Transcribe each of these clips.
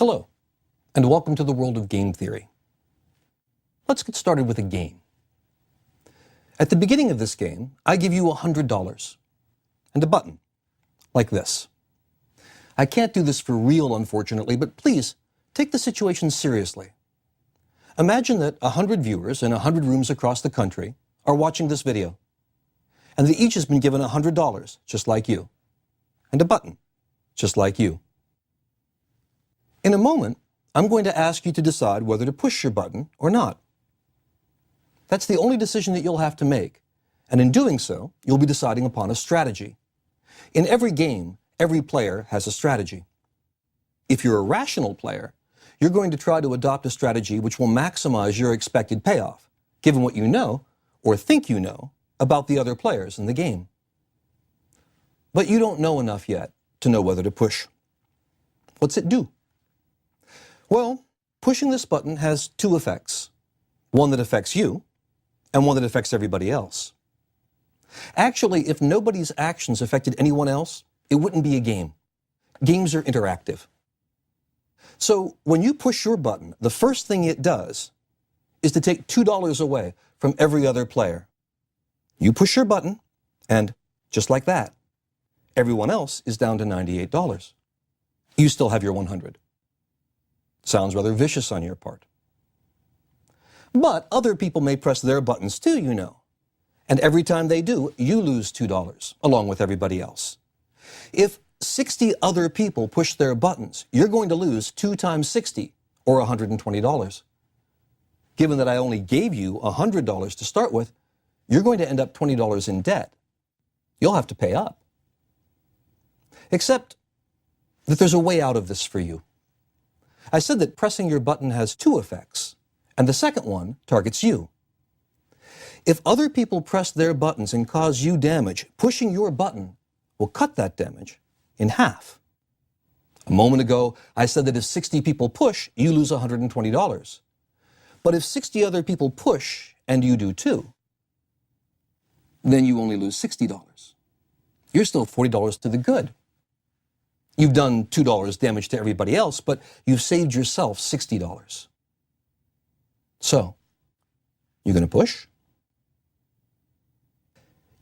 Hello, and welcome to the world of game theory. Let's get started with a game. At the beginning of this game, I give you $100 and a button, like this. I can't do this for real, unfortunately, but please take the situation seriously. Imagine that 100 viewers in 100 rooms across the country are watching this video, and they each has been given $100, just like you, and a button, just like you. In a moment, I'm going to ask you to decide whether to push your button or not. That's the only decision that you'll have to make, and in doing so, you'll be deciding upon a strategy. In every game, every player has a strategy. If you're a rational player, you're going to try to adopt a strategy which will maximize your expected payoff, given what you know, or think you know, about the other players in the game. But you don't know enough yet to know whether to push. What's it do? Well, pushing this button has two effects. One that affects you, and one that affects everybody else. Actually, if nobody's actions affected anyone else, it wouldn't be a game. Games are interactive. So when you push your button, the first thing it does is to take $2 away from every other player. You push your button, and just like that, everyone else is down to $98. You still have your 100. Sounds rather vicious on your part. But other people may press their buttons too, you know. And every time they do, you lose $2, along with everybody else. If 60 other people push their buttons, you're going to lose 2 times 60, or $120. Given that I only gave you $100 to start with, you're going to end up $20 in debt. You'll have to pay up. Except that there's a way out of this for you. I said that pressing your button has two effects, and the second one targets you. If other people press their buttons and cause you damage, pushing your button will cut that damage in half. A moment ago, I said that if 60 people push, you lose $120. But if 60 other people push, and you do too, then you only lose $60. You're still $40 to the good. You've done $2 damage to everybody else, but you've saved yourself $60. So, you going to push?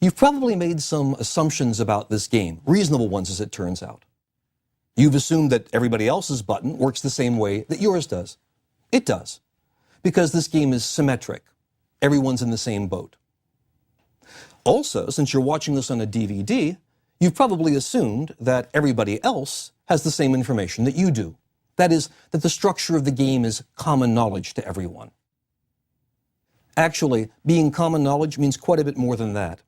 You've probably made some assumptions about this game, reasonable ones as it turns out. You've assumed that everybody else's button works the same way that yours does. It does, because this game is symmetric. Everyone's in the same boat. Also, since you're watching this on a DVD, you've probably assumed that everybody else has the same information that you do. That is, that the structure of the game is common knowledge to everyone. Actually, being common knowledge means quite a bit more than that.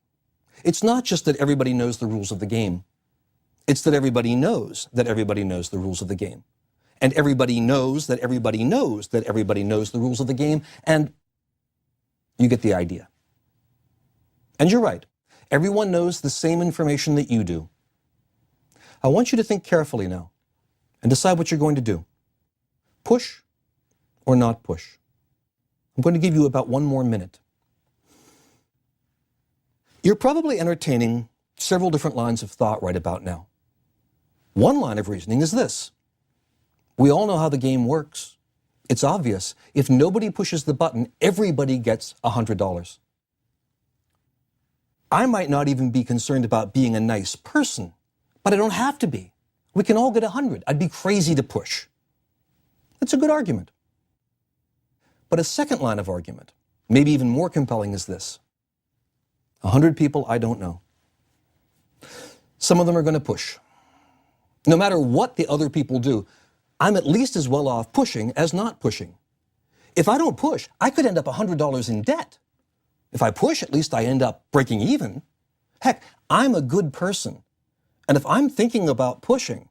It's not just that everybody knows the rules of the game. It's that everybody knows that everybody knows the rules of the game. And everybody knows that everybody knows that everybody knows the rules of the game, and you get the idea. And you're right. Everyone knows the same information that you do. I want you to think carefully now and decide what you're going to do. Push or not push. I'm going to give you about 1 more minute. You're probably entertaining several different lines of thought right about now. One line of reasoning is this. We all know how the game works. It's obvious. If nobody pushes the button, everybody gets $100. I might not even be concerned about being a nice person, but I don't have to be. We can all get 100. I'd be crazy to push. It's a good argument. But a second line of argument, maybe even more compelling, is this. 100 people I don't know. Some of them are going to push. No matter what the other people do, I'm at least as well off pushing as not pushing. If I don't push, I could end up $100 in debt. If I push, at least I end up breaking even. Heck, I'm a good person. And if I'm thinking about pushing,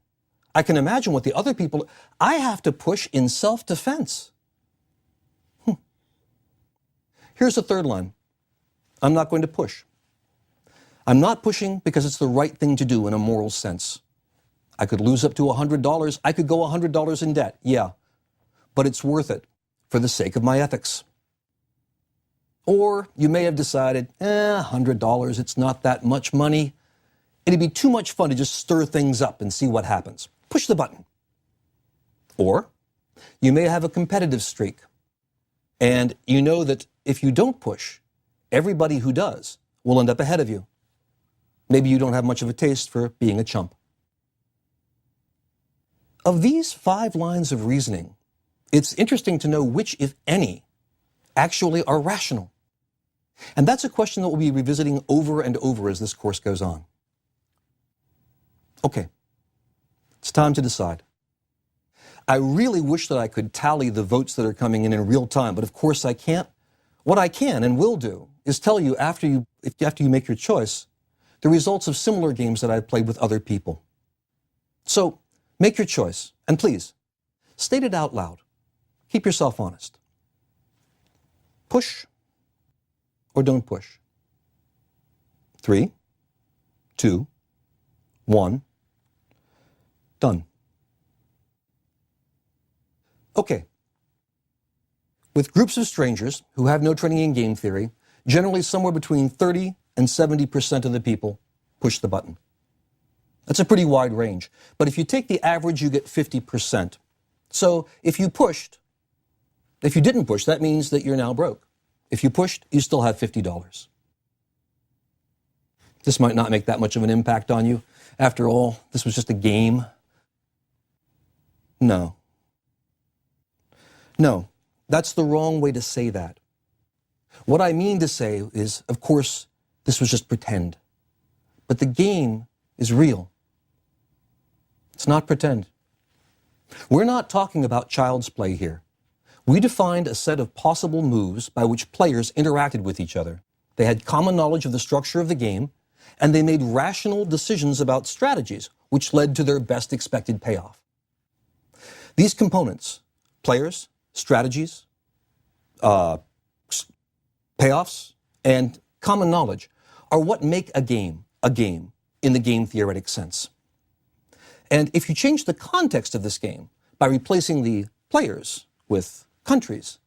I can imagine what the other people... I have to push in self-defense. Here's a third line. I'm not going to push. I'm not pushing because it's the right thing to do in a moral sense. I could lose up to $100. I could go $100 in debt, yeah. But it's worth it for the sake of my ethics. Or you may have decided, $100, it's not that much money. It'd be too much fun to just stir things up and see what happens. Push the button. Or You may have a competitive streak, and you know that if you don't push, everybody who does will end up ahead of you. Maybe you don't have much of a taste for being a chump. Of these 5 lines of reasoning, it's interesting to know which, if any, actually are rational. And that's a question that we'll be revisiting over and over as this course goes on. Okay, it's time to decide. I really wish that I could tally the votes that are coming in real time, but of course I can't. What I can and will do is tell you after you make your choice, the results of similar games that I've played with other people. So make your choice, and please, state it out loud. Keep yourself honest. Push or don't push? 3, 2, 1, done. Okay. With groups of strangers who have no training in game theory, generally somewhere between 30 and 70% of the people push the button. That's a pretty wide range. But if you take the average, you get 50%. So if you didn't push, that means that you're now broke. If you pushed, you still have $50. This might not make that much of an impact on you. After all, this was just a game. No, that's the wrong way to say that. What I mean to say is, of course, this was just pretend. But the game is real. It's not pretend. We're not talking about child's play here. We defined a set of possible moves by which players interacted with each other. They had common knowledge of the structure of the game, and they made rational decisions about strategies, which led to their best expected payoff. These components, players, strategies, payoffs, and common knowledge, are what make a game in the game theoretic sense. And if you change the context of this game by replacing the players with countries,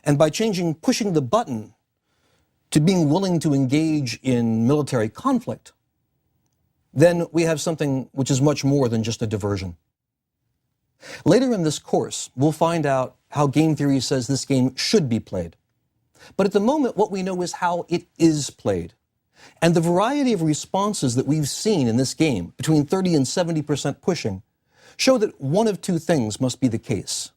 and by pushing the button to being willing to engage in military conflict, then we have something which is much more than just a diversion. Later in this course, we'll find out how game theory says this game should be played. But at the moment, what we know is how it is played. And the variety of responses that we've seen in this game, between 30 and 70% pushing, show that one of 2 things must be the case.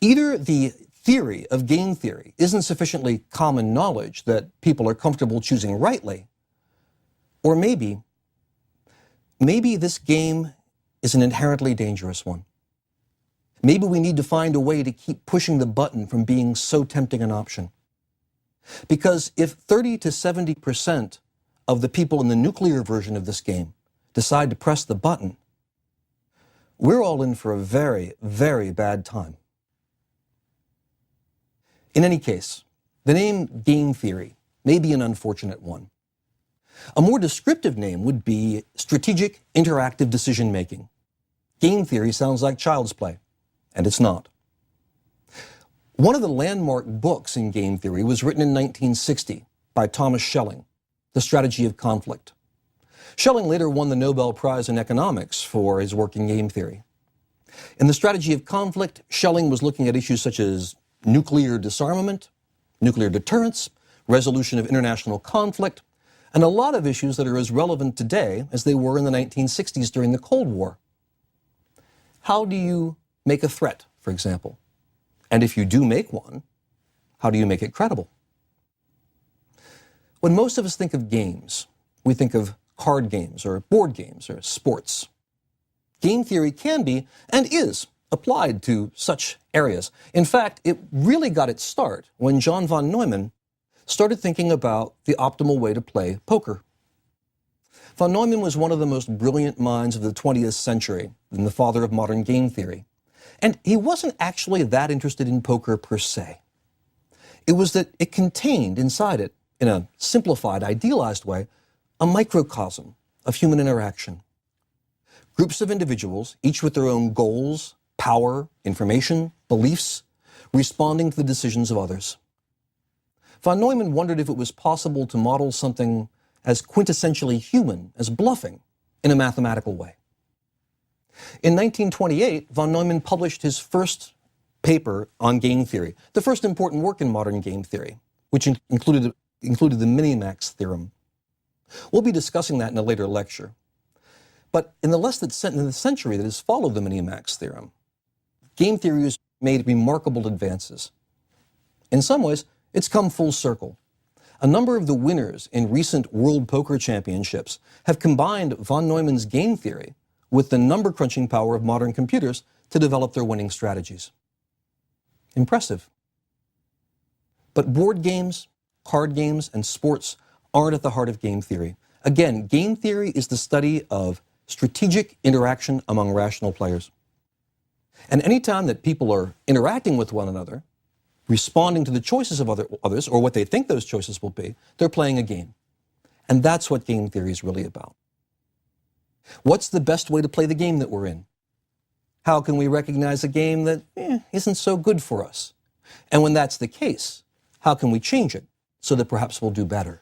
Either the theory of game theory isn't sufficiently common knowledge that people are comfortable choosing rightly, or maybe this game is an inherently dangerous one. Maybe we need to find a way to keep pushing the button from being so tempting an option. Because if 30 to 70% of the people in the nuclear version of this game decide to press the button, we're all in for a very, very bad time. In any case, the name game theory may be an unfortunate one. A more descriptive name would be strategic interactive decision making. Game theory sounds like child's play, and it's not. One of the landmark books in game theory was written in 1960 by Thomas Schelling, The Strategy of Conflict. Schelling later won the Nobel Prize in Economics for his work in game theory. In The Strategy of Conflict, Schelling was looking at issues such as nuclear disarmament, nuclear deterrence, resolution of international conflict, and a lot of issues that are as relevant today as they were in the 1960s during the Cold War. How do you make a threat, for example? And if you do make one, how do you make it credible? When most of us think of games, we think of card games or board games or sports. Game theory can be, and is, applied to such areas. In fact, it really got its start when John von Neumann started thinking about the optimal way to play poker. Von Neumann was one of the most brilliant minds of the 20th century and the father of modern game theory. And he wasn't actually that interested in poker per se. It was that it contained inside it, in a simplified, idealized way, a microcosm of human interaction. Groups of individuals, each with their own goals, power, information, beliefs, responding to the decisions of others. Von Neumann wondered if it was possible to model something as quintessentially human as bluffing in a mathematical way. In 1928, von Neumann published his first paper on game theory, the first important work in modern game theory, which included the minimax theorem. We'll be discussing that in a later lecture. But in the less than a century that has followed the minimax theorem, game theory has made remarkable advances. In some ways, it's come full circle. A number of the winners in recent World Poker Championships have combined von Neumann's game theory with the number-crunching power of modern computers to develop their winning strategies. Impressive. But board games, card games, and sports aren't at the heart of game theory. Again, game theory is the study of strategic interaction among rational players. And anytime that people are interacting with one another, responding to the choices of others, or what they think those choices will be, they're playing a game. And that's what game theory is really about. What's the best way to play the game that we're in? How can we recognize a game that isn't so good for us? And when that's the case, how can we change it so that perhaps we'll do better?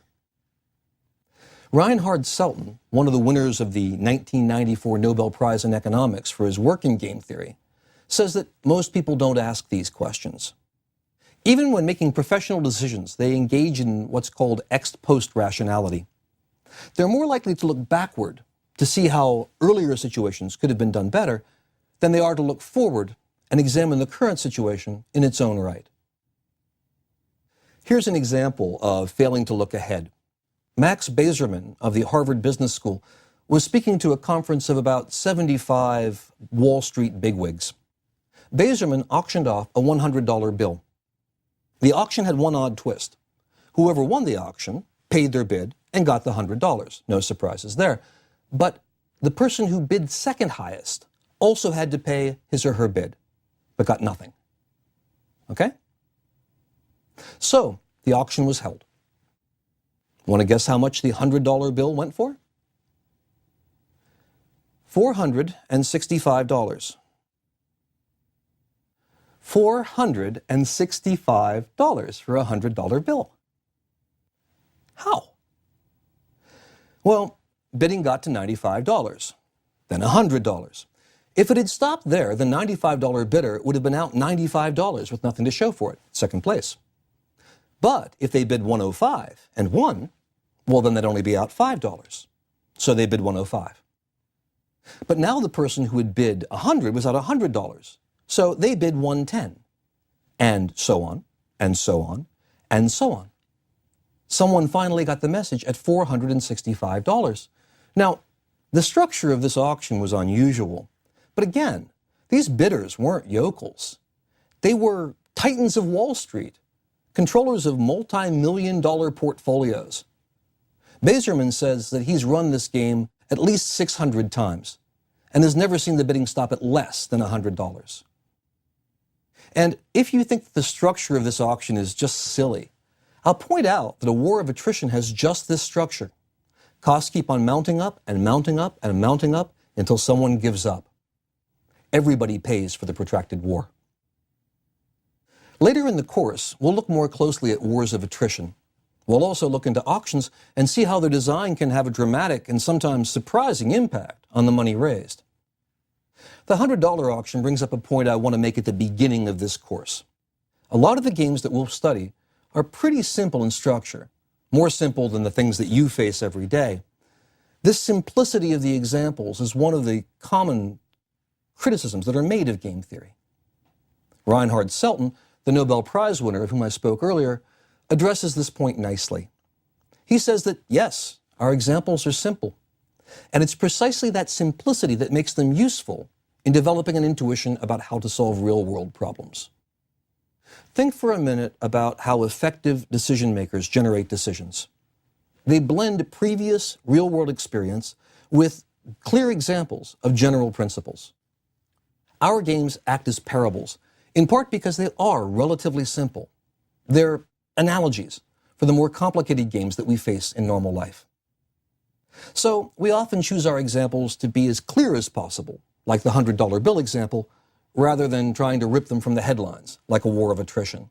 Reinhard Selten, one of the winners of the 1994 Nobel Prize in Economics for his work in game theory, says that most people don't ask these questions. Even when making professional decisions, they engage in what's called ex post rationality. They're more likely to look backward to see how earlier situations could have been done better than they are to look forward and examine the current situation in its own right. Here's an example of failing to look ahead. Max Bazerman of the Harvard Business School was speaking to a conference of about 75 Wall Street bigwigs. Bazerman auctioned off a $100 bill. The auction had one odd twist. Whoever won the auction paid their bid and got the $100. No surprises there. But the person who bid second highest also had to pay his or her bid, but got nothing. Okay? So, the auction was held. Want to guess how much the $100 bill went for? $465. $465 for a $100 bill. How? Well, bidding got to $95, then $100. If it had stopped there, the $95 bidder would have been out $95 with nothing to show for it, second place. But if they bid $105 and won, well, then they'd only be out $5. So they bid $105. But now the person who had bid $100 was out $100. So they bid $110. And so on, and so on, and so on. Someone finally got the message at $465. Now, the structure of this auction was unusual. But again, these bidders weren't yokels. They were titans of Wall Street, controllers of multi-million-dollar portfolios. Bazerman says that he's run this game at least 600 times and has never seen the bidding stop at less than $100. And if you think that the structure of this auction is just silly, I'll point out that a war of attrition has just this structure. Costs keep on mounting up and mounting up and mounting up until someone gives up. Everybody pays for the protracted war. Later in the course, we'll look more closely at wars of attrition. We'll also look into auctions and see how their design can have a dramatic and sometimes surprising impact on the money raised. The $100 auction brings up a point I want to make at the beginning of this course. A lot of the games that we'll study are pretty simple in structure, more simple than the things that you face every day. This simplicity of the examples is one of the common criticisms that are made of game theory. Reinhard Selten, the Nobel Prize winner of whom I spoke earlier, addresses this point nicely. He says that, yes, our examples are simple, and it's precisely that simplicity that makes them useful in developing an intuition about how to solve real-world problems. Think for a minute about how effective decision makers generate decisions. They blend previous real-world experience with clear examples of general principles. Our games act as parables, in part because they are relatively simple. They're analogies for the more complicated games that we face in normal life. So we often choose our examples to be as clear as possible, like the $100 bill example, rather than trying to rip them from the headlines, like a war of attrition.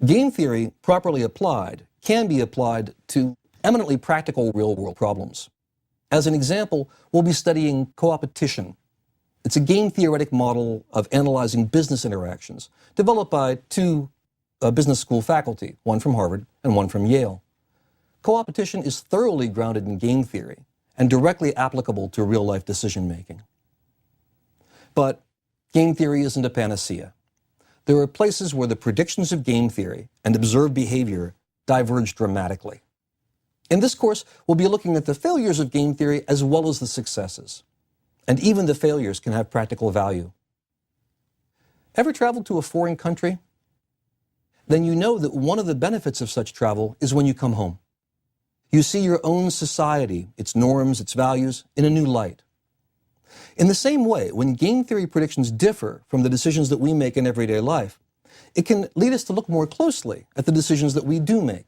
Game theory, properly applied, can be applied to eminently practical real-world problems. As an example, we'll be studying co-opetition It's a game-theoretic model of analyzing business interactions, developed by two business school faculty, one from Harvard and one from Yale. Co-opetition is thoroughly grounded in game theory and directly applicable to real-life decision-making. But game theory isn't a panacea. There are places where the predictions of game theory and observed behavior diverge dramatically. In this course, we'll be looking at the failures of game theory as well as the successes. And even the failures can have practical value. Ever traveled to a foreign country? Then you know that one of the benefits of such travel is when you come home. You see your own society, its norms, its values, in a new light. In the same way, when game theory predictions differ from the decisions that we make in everyday life, it can lead us to look more closely at the decisions that we do make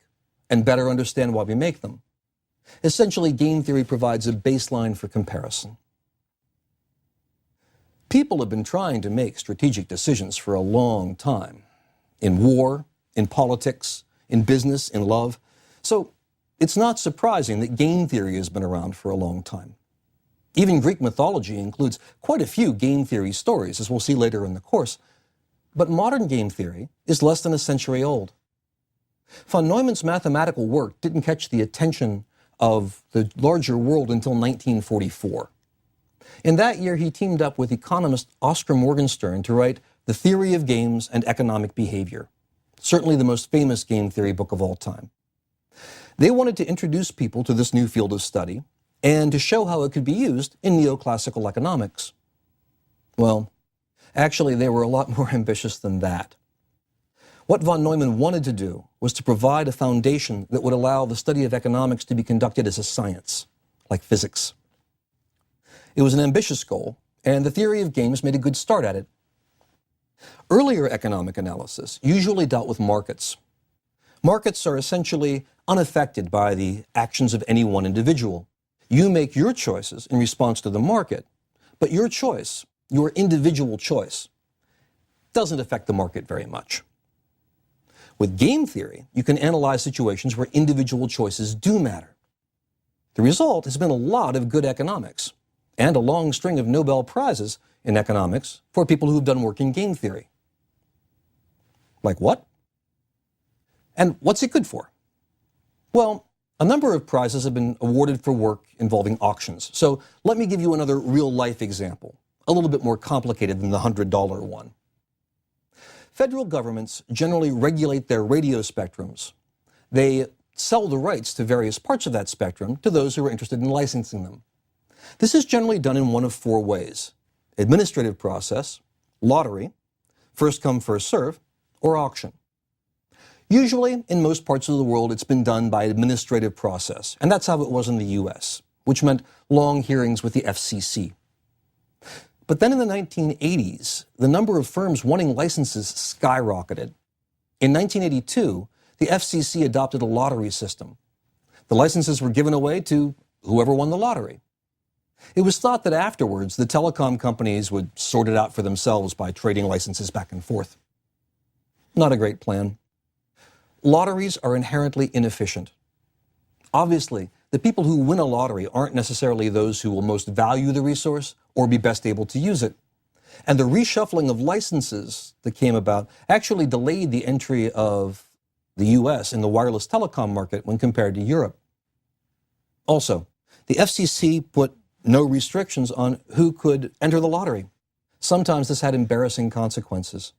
and better understand why we make them. Essentially, game theory provides a baseline for comparison. People have been trying to make strategic decisions for a long time. In war, in politics, in business, in love. So it's not surprising that game theory has been around for a long time. Even Greek mythology includes quite a few game theory stories, as we'll see later in the course. But modern game theory is less than a century old. Von Neumann's mathematical work didn't catch the attention of the larger world until 1944. In that year, he teamed up with economist Oscar Morgenstern to write The Theory of Games and Economic Behavior, certainly the most famous game theory book of all time. They wanted to introduce people to this new field of study and to show how it could be used in neoclassical economics. Well, actually, they were a lot more ambitious than that. What von Neumann wanted to do was to provide a foundation that would allow the study of economics to be conducted as a science, like physics. It was an ambitious goal, and the theory of games made a good start at it. Earlier economic analysis usually dealt with markets. Markets are essentially unaffected by the actions of any one individual. You make your choices in response to the market, but your choice, your individual choice, doesn't affect the market very much. With game theory, you can analyze situations where individual choices do matter. The result has been a lot of good economics and a long string of Nobel Prizes in economics for people who've done work in game theory. Like what? And what's it good for? Well, a number of prizes have been awarded for work involving auctions. So let me give you another real-life example, a little bit more complicated than the $100 one. Federal governments generally regulate their radio spectrums. They sell the rights to various parts of that spectrum to those who are interested in licensing them. This is generally done in one of four ways: administrative process, lottery, first come, first serve, or auction. Usually, in most parts of the world, it's been done by administrative process, and that's how it was in the US, which meant long hearings with the FCC. But then in the 1980s, the number of firms wanting licenses skyrocketed. In 1982, the FCC adopted a lottery system. The licenses were given away to whoever won the lottery. It was thought that afterwards, the telecom companies would sort it out for themselves by trading licenses back and forth. Not a great plan. Lotteries are inherently inefficient. Obviously, the people who win a lottery aren't necessarily those who will most value the resource or be best able to use it. And the reshuffling of licenses that came about actually delayed the entry of the US in the wireless telecom market when compared to Europe. Also, the FCC put no restrictions on who could enter the lottery. Sometimes this had embarrassing consequences.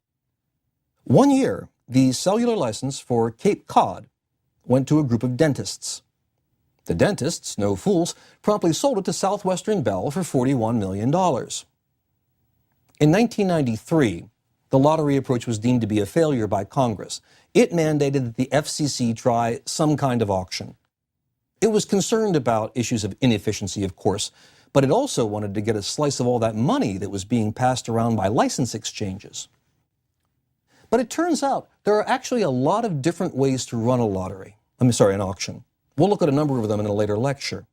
One year, the cellular license for Cape Cod went to a group of dentists. The dentists, no fools, promptly sold it to Southwestern Bell for $41 million. In 1993, the lottery approach was deemed to be a failure by Congress. It mandated that the FCC try some kind of auction. It was concerned about issues of inefficiency, of course, but it also wanted to get a slice of all that money that was being passed around by license exchanges. But it turns out there are actually a lot of different ways to run an auction. We'll look at a number of them in a later lecture.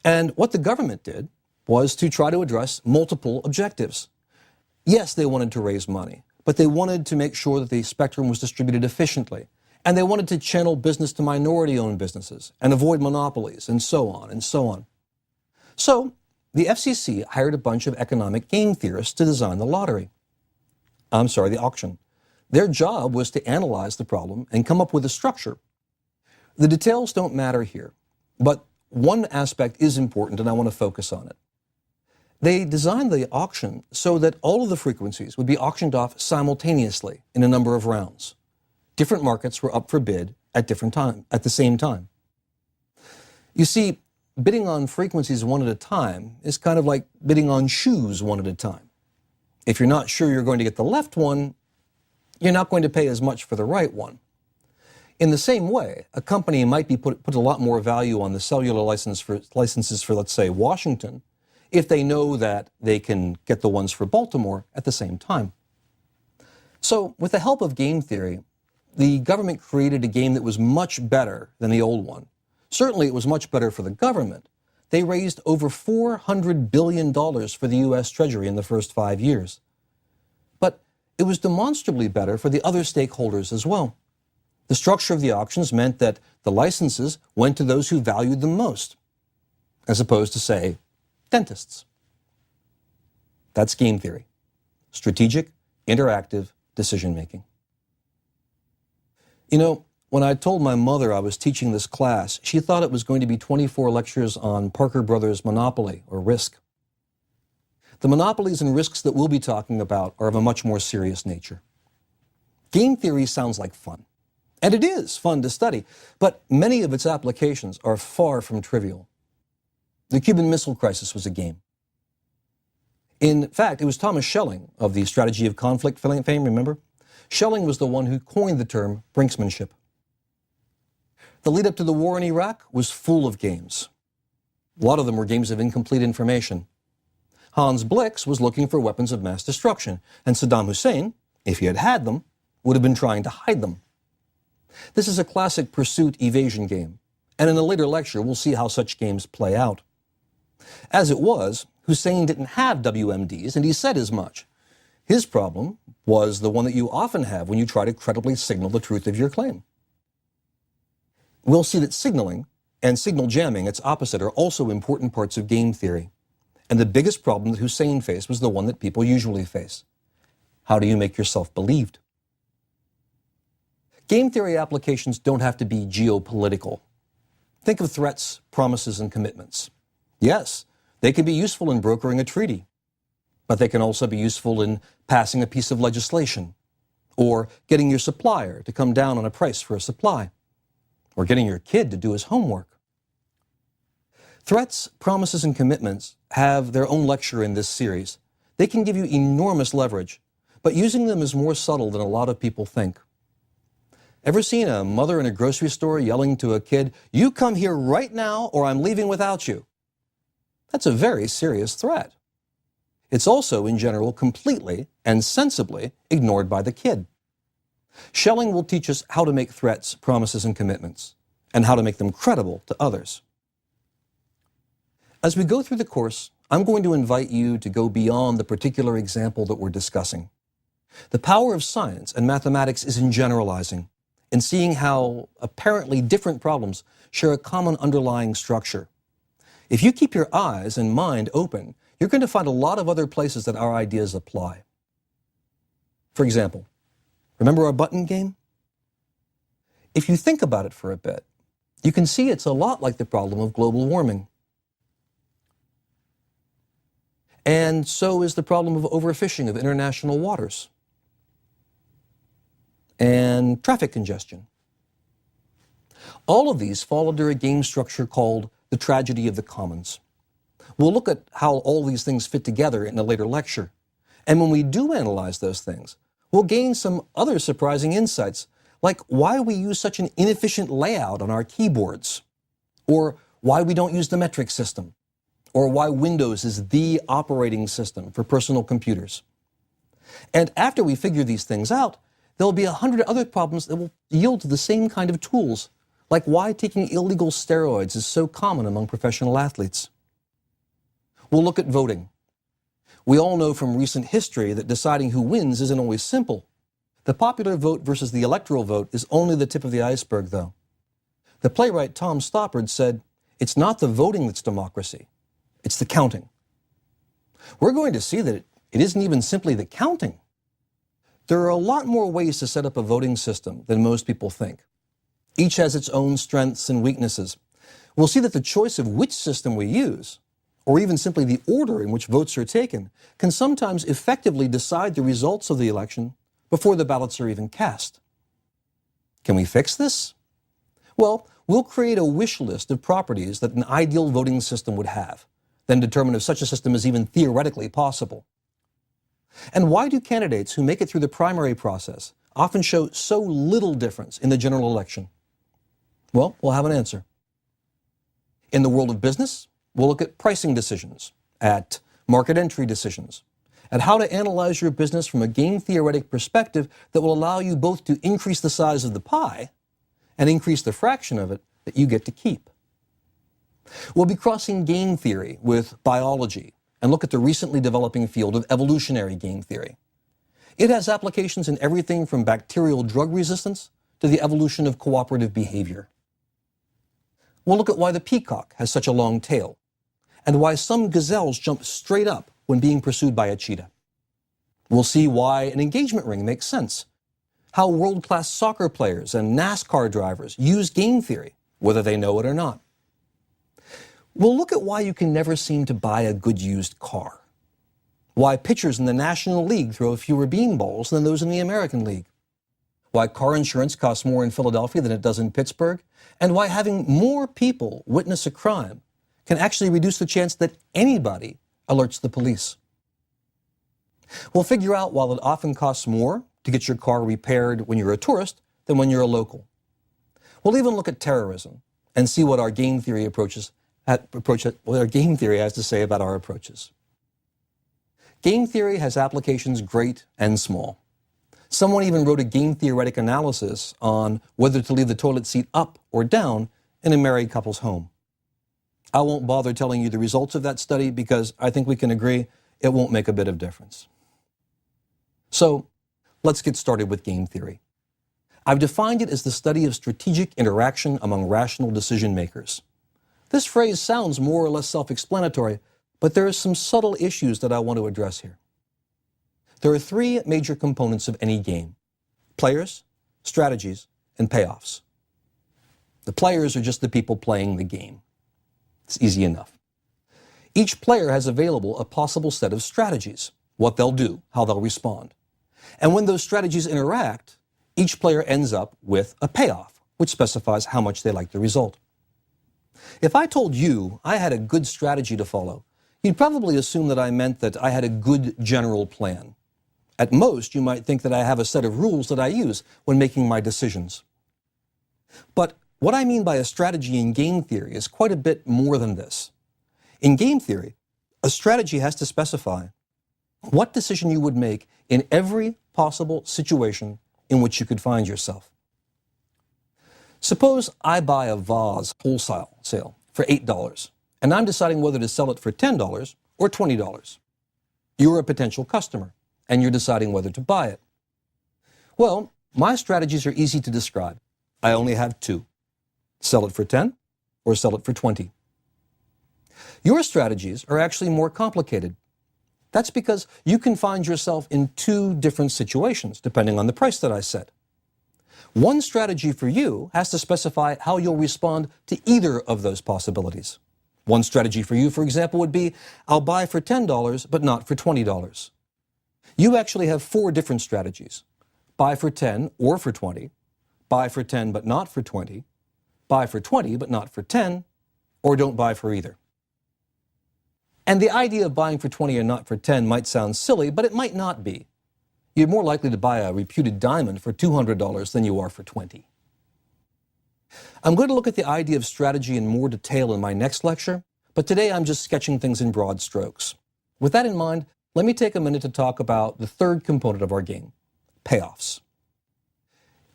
And what the government did was to try to address multiple objectives. Yes, they wanted to raise money, but they wanted to make sure that the spectrum was distributed efficiently. And they wanted to channel business to minority-owned businesses and avoid monopolies, and so on and so on. So the FCC hired a bunch of economic game theorists to design the auction. Their job was to analyze the problem and come up with a structure. The details don't matter here, but one aspect is important and I want to focus on it. They designed the auction so that all of the frequencies would be auctioned off simultaneously in a number of rounds. Different markets were up for bid at the same time. You see, bidding on frequencies one at a time is kind of like bidding on shoes one at a time. If you're not sure you're going to get the left one, you're not going to pay as much for the right one. In the same way, a company might be put a lot more value on the cellular licenses for, let's say, Washington, if they know that they can get the ones for Baltimore at the same time. So, with the help of game theory, the government created a game that was much better than the old one. Certainly, it was much better for the government. They raised over $400 billion for the U.S. Treasury in the first 5 years. But it was demonstrably better for the other stakeholders as well. The structure of the auctions meant that the licenses went to those who valued them most, as opposed to, say, dentists. That's game theory. Strategic, interactive decision-making. You know, when I told my mother I was teaching this class, she thought it was going to be 24 lectures on Parker Brothers monopoly, or risk. The monopolies and risks that we'll be talking about are of a much more serious nature. Game theory sounds like fun. And it is fun to study, but many of its applications are far from trivial. The Cuban Missile Crisis was a game. In fact, it was Thomas Schelling of the Strategy of Conflict fame, remember? Schelling was the one who coined the term brinksmanship. The lead up to the war in Iraq was full of games. A lot of them were games of incomplete information. Hans Blix was looking for weapons of mass destruction, and Saddam Hussein, if he had had them, would have been trying to hide them. This is a classic pursuit-evasion game, and in a later lecture we'll see how such games play out. As it was, Hussein didn't have WMDs, and he said as much. His problem was the one that you often have when you try to credibly signal the truth of your claim. We'll see that signaling and signal jamming, its opposite, are also important parts of game theory. And the biggest problem that Hussein faced was the one that people usually face. How do you make yourself believed? Game theory applications don't have to be geopolitical. Think of threats, promises, and commitments. Yes, they can be useful in brokering a treaty, but they can also be useful in passing a piece of legislation, or getting your supplier to come down on a price for a supply, or getting your kid to do his homework. Threats, promises, and commitments have their own lecture in this series. They can give you enormous leverage, but using them is more subtle than a lot of people think. Ever seen a mother in a grocery store yelling to a kid, "You come here right now or I'm leaving without you"? That's a very serious threat. It's also, in general, completely and sensibly ignored by the kid. Schelling will teach us how to make threats, promises, and commitments, and how to make them credible to others. As we go through the course, I'm going to invite you to go beyond the particular example that we're discussing. The power of science and mathematics is in generalizing, in seeing how apparently different problems share a common underlying structure. If you keep your eyes and mind open, you're going to find a lot of other places that our ideas apply. For example, remember our button game? If you think about it for a bit, you can see it's a lot like the problem of global warming. And so is the problem of overfishing of international waters and traffic congestion. All of these fall under a game structure called the tragedy of the commons. We'll look at how all these things fit together in a later lecture. And when we do analyze those things, we'll gain some other surprising insights, like why we use such an inefficient layout on our keyboards, or why we don't use the metric system, or why Windows is the operating system for personal computers. And after we figure these things out, there'll be 100 other problems that will yield to the same kind of tools, like why taking illegal steroids is so common among professional athletes. We'll look at voting. We all know from recent history that deciding who wins isn't always simple. The popular vote versus the electoral vote is only the tip of the iceberg, though. The playwright Tom Stoppard said, "It's not the voting that's democracy, it's the counting, We're going to see that it isn't even simply the counting. There are a lot more ways to set up a voting system than most people think. Each has its own strengths and weaknesses. We'll see that the choice of which system we use, or even simply the order in which votes are taken, can sometimes effectively decide the results of the election before the ballots are even cast. Can we fix this? Well, we'll create a wish list of properties that an ideal voting system would have, then determine if such a system is even theoretically possible. And why do candidates who make it through the primary process often show so little difference in the general election? Well, we'll have an answer. In the world of business, we'll look at pricing decisions, at market entry decisions, at how to analyze your business from a game theoretic perspective that will allow you both to increase the size of the pie and increase the fraction of it that you get to keep. We'll be crossing game theory with biology and look at the recently developing field of evolutionary game theory. It has applications in everything from bacterial drug resistance to the evolution of cooperative behavior. We'll look at why the peacock has such a long tail, and why some gazelles jump straight up when being pursued by a cheetah. We'll see why an engagement ring makes sense, how world-class soccer players and NASCAR drivers use game theory, whether they know it or not. We'll look at why you can never seem to buy a good used car, why pitchers in the National League throw fewer beanballs than those in the American League, why car insurance costs more in Philadelphia than it does in Pittsburgh, and why having more people witness a crime can actually reduce the chance that anybody alerts the police. We'll figure out why it often costs more to get your car repaired when you're a tourist than when you're a local. We'll even look at terrorism and see what our game theory what our game theory has to say about our approaches. Game theory has applications great and small. Someone even wrote a game theoretic analysis on whether to leave the toilet seat up or down in a married couple's home. I won't bother telling you the results of that study because I think we can agree it won't make a bit of difference. So let's get started with game theory. I've defined it as the study of strategic interaction among rational decision makers. This phrase sounds more or less self-explanatory, but there are some subtle issues that I want to address here. There are three major components of any game: players, strategies, and payoffs. The players are just the people playing the game. It's easy enough. Each player has available a possible set of strategies, what they'll do, how they'll respond. And when those strategies interact, each player ends up with a payoff, which specifies how much they like the result. If I told you I had a good strategy to follow, you'd probably assume that I meant that I had a good general plan. At most, you might think that I have a set of rules that I use when making my decisions. But what I mean by a strategy in game theory is quite a bit more than this. In game theory, a strategy has to specify what decision you would make in every possible situation in which you could find yourself. Suppose I buy a vase wholesale sale for $8, and I'm deciding whether to sell it for $10 or $20. You're a potential customer, and you're deciding whether to buy it. Well, my strategies are easy to describe. I only have two: sell it for 10 or sell it for 20. Your strategies are actually more complicated. That's because you can find yourself in two different situations, depending on the price that I set. One strategy for you has to specify how you'll respond to either of those possibilities. One strategy for you, for example, would be, I'll buy for $10, but not for $20. You actually have four different strategies: buy for 10 or for 20, buy for 10 but not for 20, buy for 20 but not for 10, or don't buy for either. And the idea of buying for 20 and not for 10 might sound silly, but it might not be. You're more likely to buy a reputed diamond for $200 than you are for 20. I'm going to look at the idea of strategy in more detail in my next lecture, but today I'm just sketching things in broad strokes. With that in mind, let me take a minute to talk about the third component of our game: payoffs.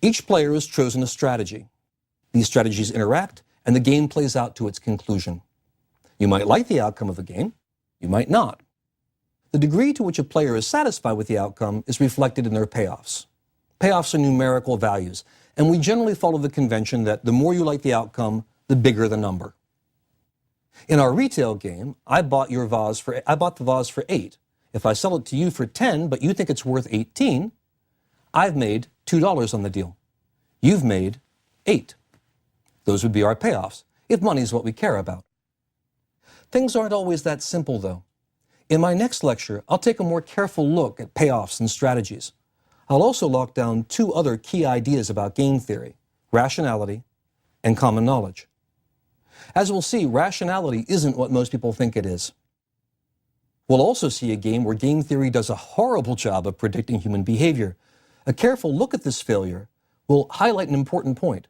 Each player has chosen a strategy. These strategies interact, and the game plays out to its conclusion. You might like the outcome of the game, you might not. The degree to which a player is satisfied with the outcome is reflected in their payoffs. Payoffs are numerical values, and we generally follow the convention that the more you like the outcome, the bigger the number. In our retail game, I bought the vase for 8. If I sell it to you for 10, but you think it's worth 18, I've made $2 on the deal. You've made 8. Those would be our payoffs, if money's what we care about. Things aren't always that simple, though. In my next lecture, I'll take a more careful look at payoffs and strategies. I'll also lock down 2 other key ideas about game theory: rationality and common knowledge. As we'll see, rationality isn't what most people think it is. We'll also see a game where game theory does a horrible job of predicting human behavior. A careful look at this failure will highlight an important point.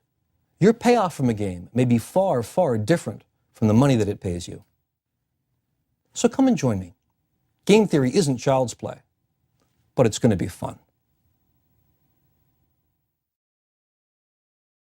Your payoff from a game may be far, far different from the money that it pays you. So come and join me. Game theory isn't child's play, but it's going to be fun.